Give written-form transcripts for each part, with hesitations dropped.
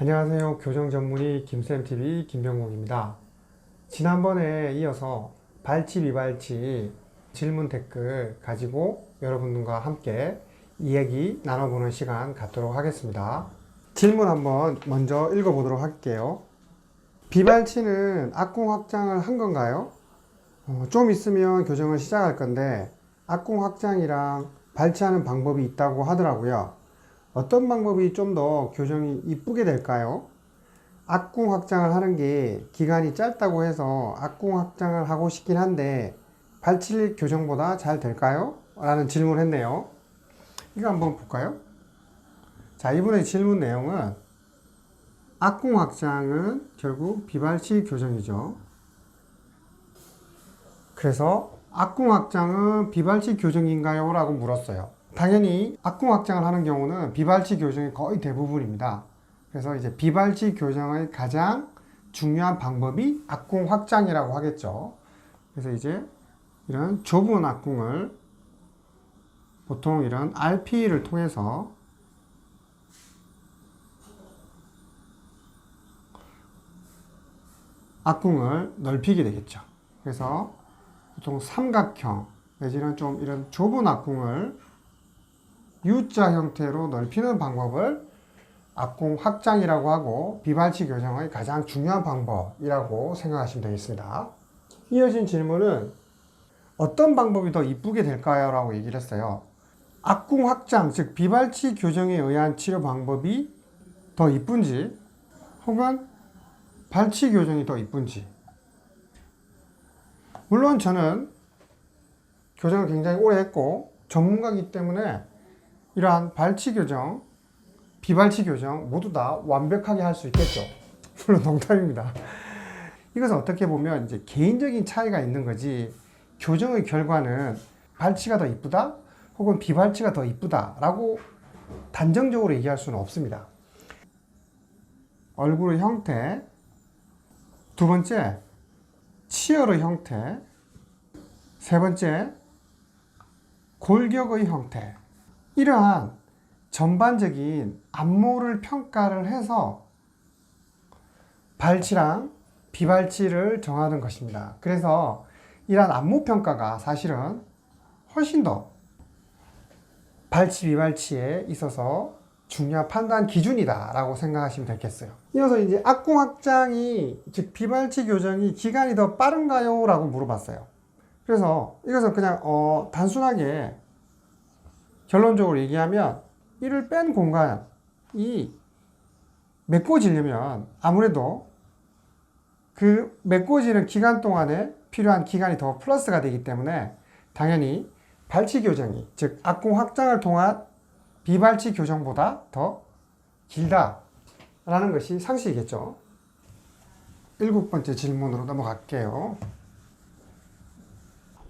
안녕하세요. 교정 전문의 김쌤TV 김병국입니다. 지난번에 이어서 발치 비발치 질문 댓글 가지고 여러분과 함께 이야기 나눠보는 시간 갖도록 하겠습니다. 질문 한번 먼저 읽어보도록 할게요. 비발치는 악궁 확장을 한 건가요? 좀 있으면 교정을 시작할 건데 악궁 확장이랑 발치하는 방법이 있다고 하더라고요. 어떤 방법이 좀 더 교정이 이쁘게 될까요? 악궁 확장을 하는 게 기간이 짧다고 해서 악궁 확장을 하고 싶긴 한데 발칠 교정보다 잘 될까요? 라는 질문을 했네요. 이거 한번 볼까요? 자, 이번에 질문 내용은 악궁 확장은 결국 비발치 교정이죠. 그래서 악궁 확장은 비발치 교정인가요? 라고 물었어요. 당연히 악궁 확장을 하는 경우는 비발치 교정이 거의 대부분입니다. 그래서 이제 비발치 교정의 가장 중요한 방법이 악궁 확장이라고 하겠죠. 그래서 이제 이런 좁은 악궁을 보통 이런 RP를 통해서 악궁을 넓히게 되겠죠. 그래서 보통 삼각형 내지는 좀 이런 좁은 악궁을 U자 형태로 넓히는 방법을 악궁 확장이라고 하고 비발치 교정의 가장 중요한 방법이라고 생각하시면 되겠습니다. 이어진 질문은 어떤 방법이 더 이쁘게 될까요? 라고 얘기를 했어요. 악궁 확장, 즉 비발치 교정에 의한 치료 방법이 더 이쁜지 혹은 발치 교정이 더 이쁜지. 물론 저는 교정을 굉장히 오래 했고 전문가이기 때문에 이러한 발치 교정, 비발치 교정 모두 다 완벽하게 할 수 있겠죠. 물론 농담입니다. 이것은 어떻게 보면 이제 개인적인 차이가 있는 거지 교정의 결과는 발치가 더 이쁘다 혹은 비발치가 더 이쁘다라고 단정적으로 얘기할 수는 없습니다. 얼굴의 형태, 두 번째 치열의 형태, 세 번째 골격의 형태, 이러한 전반적인 안모를 평가를 해서 발치랑 비발치를 정하는 것입니다. 그래서 이러한 안모 평가가 사실은 훨씬 더 발치 비발치에 있어서 중요한 판단 기준이다 라고 생각하시면 되겠어요. 이어서 이제 악궁 확장이 즉 비발치 교정이 기간이 더 빠른가요? 라고 물어봤어요. 그래서 이것은 그냥 단순하게 결론적으로 얘기하면 이를 뺀 공간이 메꿔지려면 아무래도 그 메꿔지는 기간 동안에 필요한 기간이 더 플러스가 되기 때문에 당연히 발치 교정이 즉 악궁 확장을 통한 비발치 교정보다 더 길다라는 것이 상식이겠죠. 7번째 질문으로 넘어갈게요.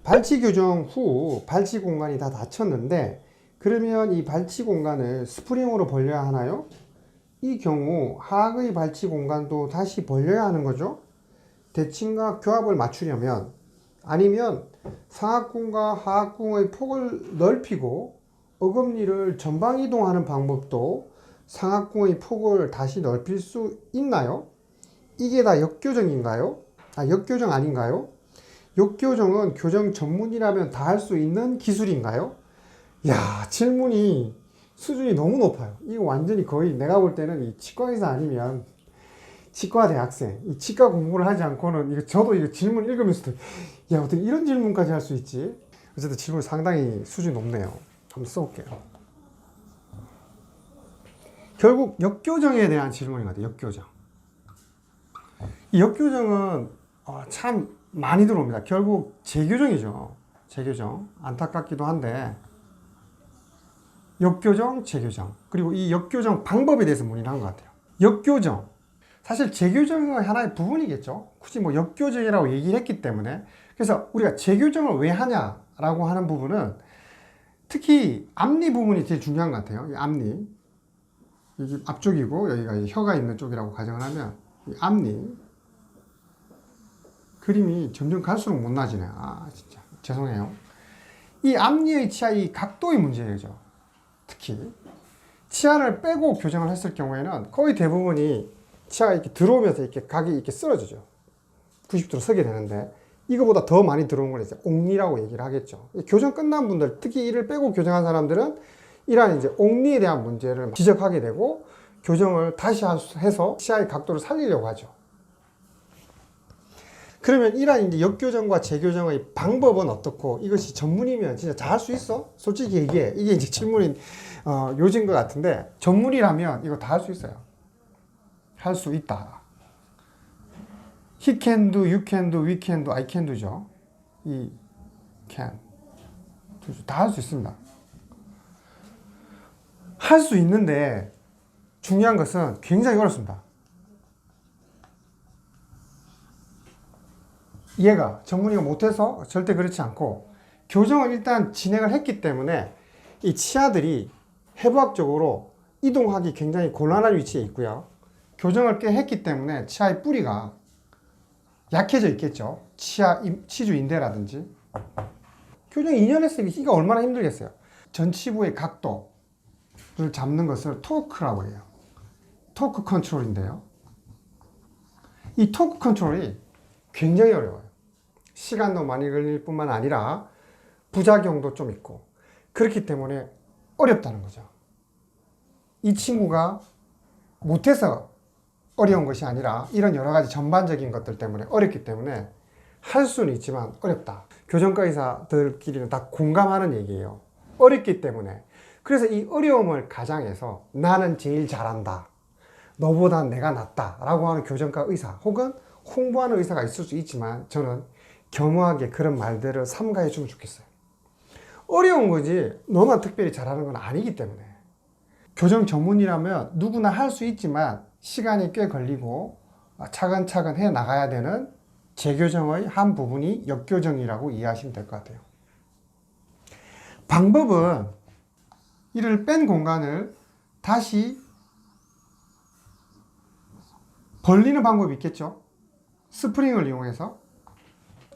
발치 교정 후 발치 공간이 다 닫혔는데 그러면 이 발치 공간을 스프링으로 벌려야 하나요? 이 경우 하악의 발치 공간도 다시 벌려야 하는 거죠. 대칭과 교합을 맞추려면 아니면 상악궁과 하악궁의 폭을 넓히고 어금니를 전방 이동하는 방법도 상악궁의 폭을 다시 넓힐 수 있나요? 이게 다 역교정인가요? 역교정 아닌가요? 역교정은 교정 전문이라면 다 할 수 있는 기술인가요? 야, 질문이 수준이 너무 높아요. 이거 완전히 거의 내가 볼 때는 이 치과의사 아니면 치과 대학생, 이 치과 공부를 하지 않고는 저도 이거 질문 읽으면서도 야, 어떻게 이런 질문까지 할 수 있지? 어쨌든 질문이 상당히 수준이 높네요. 한번 써볼게요. 결국 역교정에 대한 질문인 것 같아요. 역교정. 이 역교정은 참 많이 들어옵니다. 결국 재교정이죠. 재교정. 안타깝기도 한데 역교정, 재교정. 그리고 이 역교정 방법에 대해서 문의를 한 것 같아요. 역교정. 사실 재교정의 하나의 부분이겠죠. 굳이 뭐 역교정이라고 얘기를 했기 때문에. 그래서 우리가 재교정을 왜 하냐라고 하는 부분은 특히 앞니 부분이 제일 중요한 것 같아요. 이 앞니. 여기 앞쪽이고 여기가 혀가 있는 쪽이라고 가정을 하면 이 앞니. 그림이 점점 갈수록 못나지네요. 진짜. 죄송해요. 이 앞니의 치아 이 각도의 문제죠. 특히 치아를 빼고 교정을 했을 경우에는 거의 대부분이 치아가 이렇게 들어오면서 이렇게 각이 이렇게 쓰러지죠. 90도로 서게 되는데, 이거보다 더 많이 들어온 걸 이제 옥리라고 얘기를 하겠죠. 교정 끝난 분들, 특히 이를 빼고 교정한 사람들은 이러한 이제 옥리에 대한 문제를 지적하게 되고 교정을 다시 해서 치아의 각도를 살리려고 하죠. 그러면 이러한 이제 역교정과 재교정의 방법은 어떻고, 이것이 전문이면 진짜 잘 할 수 있어? 솔직히 이게 이제 질문인 요지인 것 같은데, 전문이라면 이거 다 할 수 있어요. 할 수 있다. He can do, you can do, we can do, I can do죠. 이 can 다 할 수 있습니다. 할 수 있는데 중요한 것은 굉장히 어렵습니다. 얘가 전문의가 못해서 절대 그렇지 않고, 교정을 일단 진행을 했기 때문에 이 치아들이 해부학적으로 이동하기 굉장히 곤란한 위치에 있고요. 교정을 꽤 했기 때문에 치아의 뿌리가 약해져 있겠죠. 치주 인대라든지. 교정 2년 했으니 이가 얼마나 힘들겠어요. 전치부의 각도를 잡는 것을 토크라고 해요. 토크 컨트롤인데요. 이 토크 컨트롤이 굉장히 어려워요. 시간도 많이 걸릴 뿐만 아니라 부작용도 좀 있고, 그렇기 때문에 어렵다는 거죠. 이 친구가 못해서 어려운 것이 아니라 이런 여러 가지 전반적인 것들 때문에 어렵기 때문에 할 수는 있지만 어렵다. 교정과 의사들끼리는 다 공감하는 얘기예요. 어렵기 때문에. 그래서 이 어려움을 가장해서 나는 제일 잘한다, 너보다 내가 낫다 라고 하는 교정과 의사 혹은 홍보하는 의사가 있을 수 있지만, 저는 겸허하게 그런 말들을 삼가해 주면 좋겠어요. 어려운 거지 너만 특별히 잘하는 건 아니기 때문에. 교정 전문이라면 누구나 할 수 있지만 시간이 꽤 걸리고 차근차근 해 나가야 되는 재교정의 한 부분이 역교정이라고 이해하시면 될 것 같아요. 방법은 이를 뺀 공간을 다시 벌리는 방법이 있겠죠. 스프링을 이용해서.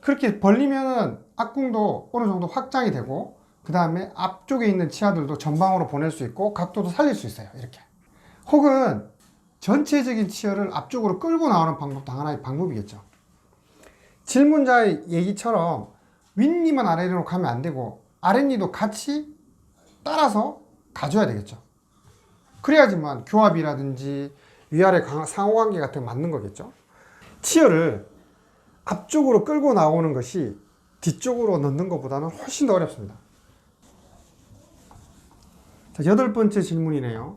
그렇게 벌리면은 앞궁도 어느 정도 확장이 되고, 그 다음에 앞쪽에 있는 치아들도 전방으로 보낼 수 있고 각도도 살릴 수 있어요. 이렇게. 혹은 전체적인 치아를 앞쪽으로 끌고 나오는 방법도 하나의 방법이겠죠. 질문자의 얘기처럼 윗니만 아래로 가면 안 되고 아랫니도 같이 따라서 가줘야 되겠죠. 그래야지만 교합이라든지 위아래 상호관계 같은 게 맞는 거겠죠. 치아를 앞쪽으로 끌고 나오는 것이 뒤쪽으로 넣는 것보다는 훨씬 더 어렵습니다. 자, 8번째 질문이네요.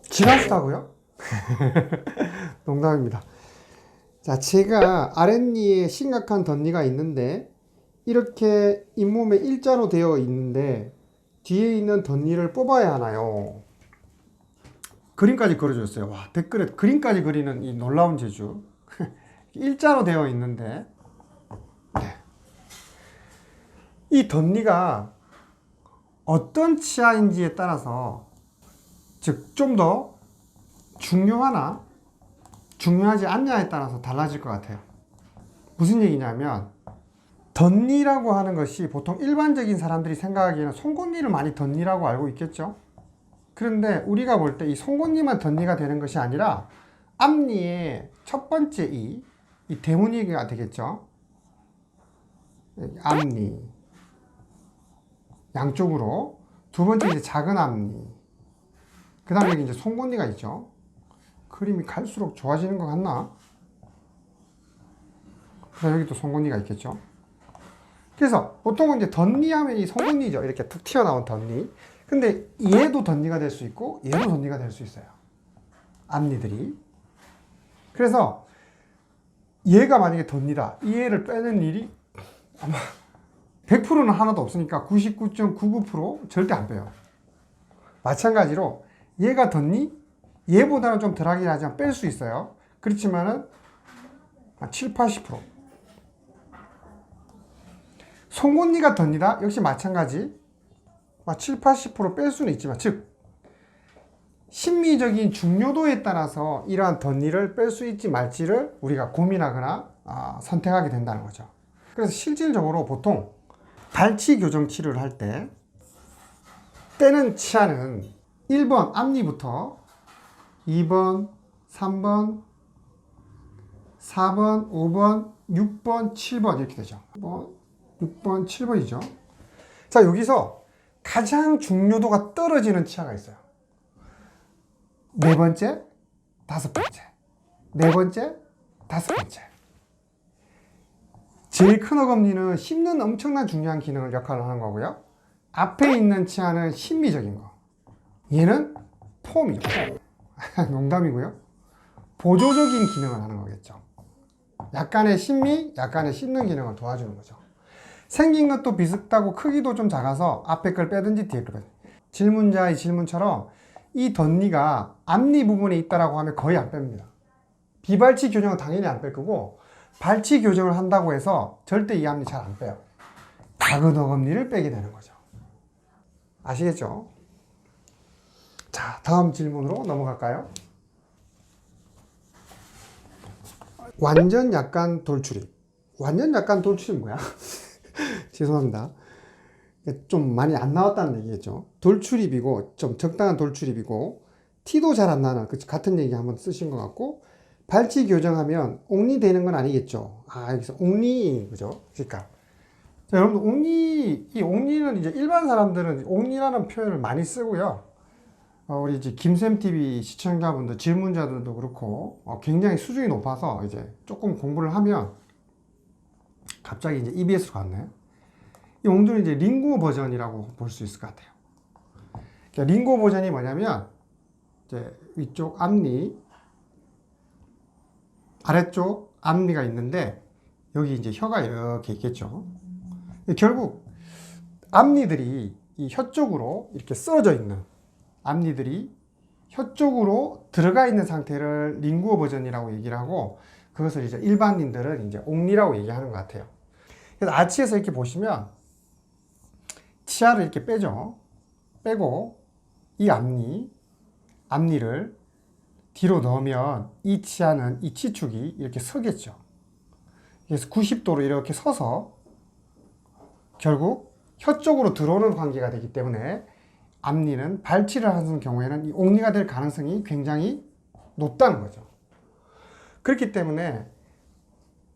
지나치다고요? 농담입니다. 자, 제가 아랫니에 심각한 덧니가 있는데 이렇게 잇몸에 일자로 되어 있는데 뒤에 있는 덧니를 뽑아야 하나요? 그림까지 그려줬어요. 와, 댓글에 그림까지 그리는 이 놀라운 재주. 일자로 되어 있는데, 네. 이 덧니가 어떤 치아인지에 따라서, 즉 좀 더 중요하나 중요하지 않냐에 따라서 달라질 것 같아요. 무슨 얘기냐면, 덧니라고 하는 것이 보통 일반적인 사람들이 생각하기에는 송곳니를 많이 덧니라고 알고 있겠죠. 그런데 우리가 볼 때 이 송곳니만 덧니가 되는 것이 아니라 앞니의 첫 번째 이 대문이가 되겠죠. 앞니 양쪽으로, 두 번째 이제 작은 앞니, 그 다음에 여기 이제 송곳니가 있죠. 그림이 갈수록 좋아지는 것 같나? 그다음 여기 또 송곳니가 있겠죠. 그래서 보통은 이제 덧니 하면 이 송곳니죠. 이렇게 툭 튀어나온 덧니. 근데 얘도 덧니가 될 수 있고 얘도 덧니가 될 수 있어요. 앞니들이. 그래서 얘가 만약에 덧니다. 이 얘를 빼는 일이 아마 100%는 하나도 없으니까 99.99% 절대 안 빼요. 마찬가지로 얘가 덧니? 얘보다는 좀 덜하긴 하지만 뺄 수 있어요. 그렇지만은 7, 80%. 송곳니가 덧니다. 역시 마찬가지. 7, 80% 뺄 수는 있지만, 즉 심미적인 중요도에 따라서 이러한 덧니를 뺄 수 있지 말지를 우리가 고민하거나 선택하게 된다는 거죠. 그래서 실질적으로 보통 발치 교정 치료를 할 때 떼는 치아는 1번 앞니부터 2번, 3번, 4번, 5번, 6번, 7번 이렇게 되죠. 6번, 7번이죠. 자, 여기서 가장 중요도가 떨어지는 치아가 있어요. 네 번째, 다섯 번째, 네 번째, 다섯 번째. 제일 큰 어금니는 씹는 엄청난 중요한 기능을 역할을 하는 거고요. 앞에 있는 치아는 심미적인 거. 얘는 폼이죠. 폼. 농담이고요. 보조적인 기능을 하는 거겠죠. 약간의 심미, 약간의 씹는 기능을 도와주는 거죠. 생긴 것도 비슷하고 크기도 좀 작아서 앞에 걸 빼든지 뒤에 걸 빼든지. 질문자의 질문처럼 이 덧니가 앞니 부분에 있다라고 하면 거의 안 뺍니다. 비발치 교정은 당연히 안 뺄 거고, 발치 교정을 한다고 해서 절대 이 앞니 잘 안 빼요. 작은 어금니를 빼게 되는 거죠. 아시겠죠? 자, 다음 질문으로 넘어갈까요? 완전 약간 돌출입. 완전 약간 돌출입 뭐야? 죄송합니다. 좀 많이 안 나왔다는 얘기겠죠. 돌출입이고, 좀 적당한 돌출입이고, 티도 잘 안 나는, 같은 얘기 한번 쓰신 것 같고, 발치 교정하면 옥니 되는 건 아니겠죠. 아, 여기서 옥니, 그죠? 그러니까. 자, 여러분, 이 옥니는 이제 일반 사람들은 옥니라는 표현을 많이 쓰고요. 우리 이제 김쌤TV 시청자분들, 질문자들도 그렇고, 굉장히 수준이 높아서 이제 조금 공부를 하면 갑자기 이제 EBS로 갔네. 이 옥니는 이제 링고 버전이라고 볼 수 있을 것 같아요. 그러니까 링고 버전이 뭐냐면, 이제 위쪽 앞니, 아래쪽 앞니가 있는데, 여기 이제 혀가 이렇게 있겠죠. 결국, 앞니들이 이 혀 쪽으로 이렇게 쓰러져 있는, 앞니들이 혀 쪽으로 들어가 있는 상태를 링구어 버전이라고 얘기를 하고, 그것을 이제 일반인들은 이제 옥니라고 얘기하는 것 같아요. 그래서 아치에서 이렇게 보시면 치아를 이렇게 빼죠. 빼고 이 앞니를 뒤로 넣으면 이 치아는 이 치축이 이렇게 서겠죠. 그래서 90도로 이렇게 서서 결국 혀 쪽으로 들어오는 관계가 되기 때문에 앞니는 발치를 하는 경우에는 이 옥니가 될 가능성이 굉장히 높다는 거죠. 그렇기 때문에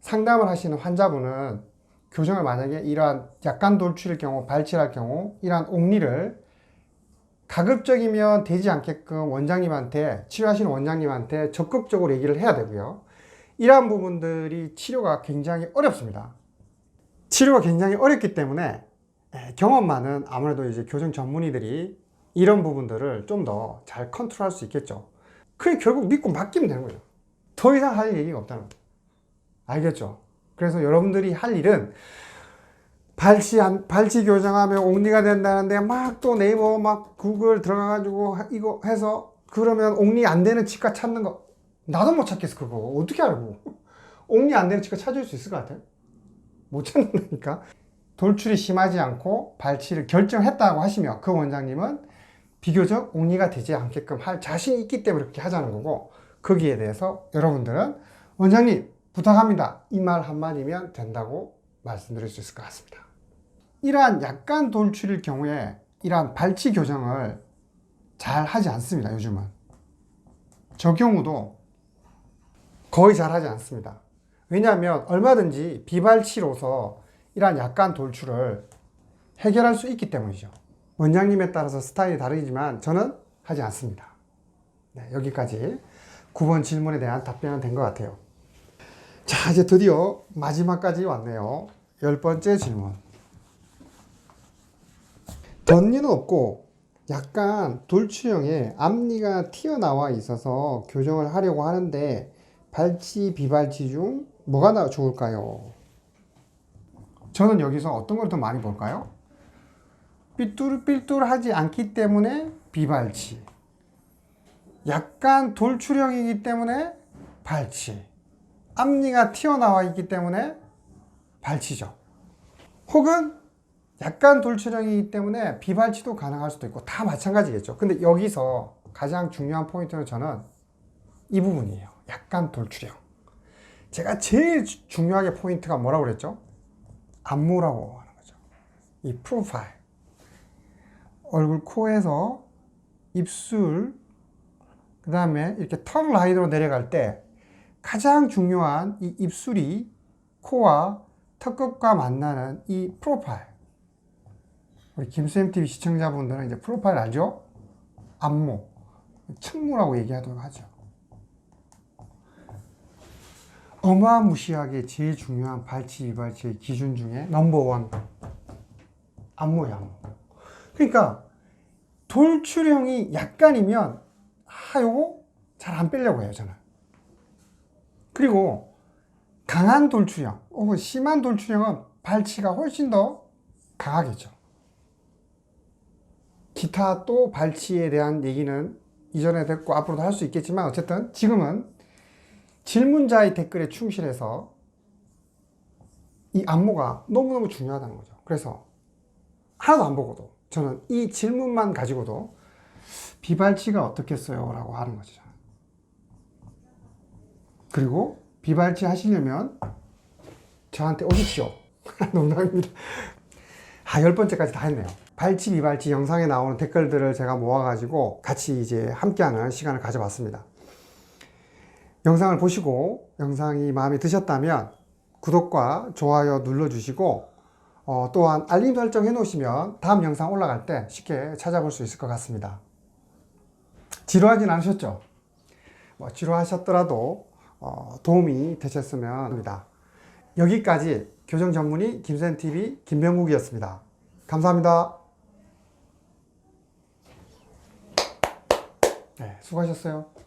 상담을 하시는 환자분은 교정을 만약에 이러한 약간 돌출일 경우, 발치를 할 경우 이러한 옥니를 가급적이면 되지 않게끔 원장님한테, 치료하시는 원장님한테 적극적으로 얘기를 해야 되고요. 이러한 부분들이 치료가 굉장히 어렵습니다. 치료가 굉장히 어렵기 때문에 경험 많은 아무래도 이제 교정 전문의들이 이런 부분들을 좀 더 잘 컨트롤할 수 있겠죠. 그게 결국 믿고 맡기면 되는 거예요. 더 이상 할 얘기가 없다는 거예요. 알겠죠? 그래서 여러분들이 할 일은 발치 교정하면 옥니가 된다는데 막 또 네이버 막 구글 들어가가지고 이거 해서 그러면 옥니 안 되는 치과 찾는 거 나도 못 찾겠어. 그거 어떻게 알고. 옥니 안 되는 치과 찾을 수 있을 것 같아? 못 찾는다니까. 돌출이 심하지 않고 발치를 결정했다고 하시면 그 원장님은 비교적 옥니가 되지 않게끔 할 자신이 있기 때문에 그렇게 하자는 거고, 거기에 대해서 여러분들은 원장님 부탁합니다, 이 말 한마디면 된다고 말씀드릴 수 있을 것 같습니다. 이러한 약간 돌출일 경우에 이러한 발치 교정을 잘 하지 않습니다. 요즘은 저 경우도 거의 잘 하지 않습니다. 왜냐하면 얼마든지 비발치로서 이러한 약간 돌출을 해결할 수 있기 때문이죠. 원장님에 따라서 스타일이 다르지만 저는 하지 않습니다. 네, 여기까지 9번 질문에 대한 답변은 된 것 같아요. 자, 이제 드디어 마지막까지 왔네요. 10번째 질문. 덧니는 없고 약간 돌출형의 앞니가 튀어나와 있어서 교정을 하려고 하는데 발치, 비발치 중 뭐가 좋을까요? 저는 여기서 어떤 걸 더 많이 볼까요? 삐뚤삐뚤하지 않기 때문에 비발치, 약간 돌출형이기 때문에 발치, 앞니가 튀어나와 있기 때문에 발치죠. 혹은 약간 돌출형이기 때문에 비발치도 가능할 수도 있고 다 마찬가지겠죠. 근데 여기서 가장 중요한 포인트는 저는 이 부분이에요. 약간 돌출형. 제가 제일 중요하게 포인트가 뭐라고 그랬죠? 안무라고 하는 거죠. 이 프로파일. 얼굴 코에서 입술, 그 다음에 이렇게 턱 라인으로 내려갈 때 가장 중요한 이 입술이 코와 턱끝과 만나는 이 프로파일. 우리 김쌤TV 시청자분들은 이제 프로파일 알죠? 안모, 측무라고 얘기하도록 하죠. 어마무시하게 제일 중요한 발치, 비발치의 기준 중에 넘버원. 안모야, 안모. 그러니까 돌출형이 약간이면 요거 잘 안 빼려고 해요, 저는. 그리고 강한 돌출형 혹은 심한 돌출형은 발치가 훨씬 더 강하겠죠. 기타 또 발치에 대한 얘기는 이전에 됐고 앞으로도 할 수 있겠지만 어쨌든 지금은 질문자의 댓글에 충실해서 이 안모가 너무너무 중요하다는 거죠. 그래서 하나도 안 보고도 저는 이 질문만 가지고도 비발치가 어떻겠어요? 라고 하는 거죠. 그리고 비발치 하시려면 저한테 오십시오. 농담입니다. 10번째까지 다 했네요. 발치, 비발치 영상에 나오는 댓글들을 제가 모아가지고 같이 이제 함께하는 시간을 가져봤습니다. 영상을 보시고 영상이 마음에 드셨다면 구독과 좋아요 눌러주시고 또한 알림 설정 해놓으시면 다음 영상 올라갈 때 쉽게 찾아볼 수 있을 것 같습니다. 지루하진 않으셨죠? 지루하셨더라도 도움이 되셨으면 합니다. 여기까지 교정 전문의 김쌤TV 김병국이었습니다. 감사합니다. 네, 수고하셨어요.